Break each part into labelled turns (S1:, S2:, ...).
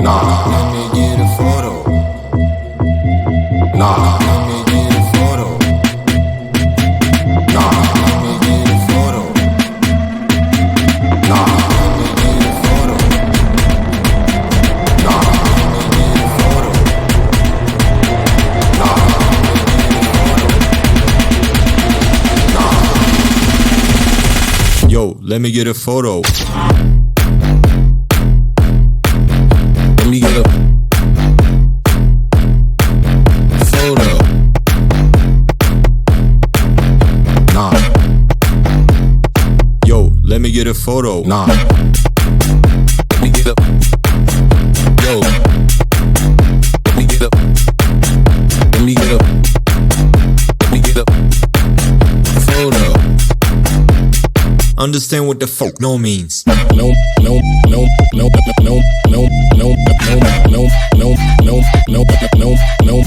S1: Nah, let me get a photo. Nah, let me get a photo. Nah, let me get a photo. Nah, let me get a photo. Nah, let me get a photo. Nah, let me get a photo. Nah. Yo, let me get a photo. Let me get a photo. Nah. Yo, let me get a photo. Nah. Let me get a. Yo. Let me get a. Let me get a. Let me get a photo. Understand what the fuck no means. No, no, no, no, no, no, no, no, no, no, no, no, no, no, no, no,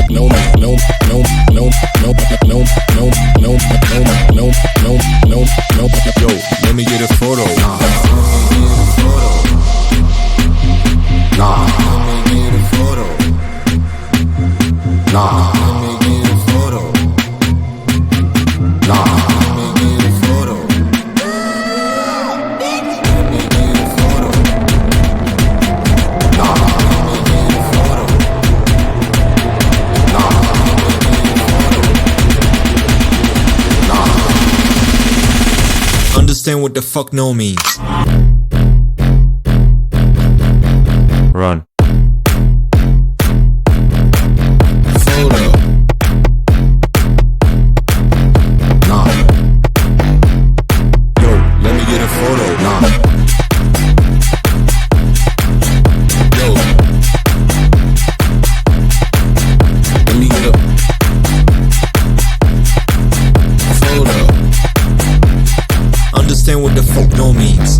S1: no, no, no, no. Yo, let me get a photo. Nah. Nah. Let me get a photo. Nah. Let me get a photo. Nah. Let me get a photo. Let me get a photo. Nah. Let me get a photo. Nah. Let me get a photo. Nah. Understand what the fuck no means.
S2: Run.
S1: Photo. Nah. Yo, let me get a photo. Nah. Yo. Let me get a photo. Understand what the fuck no means.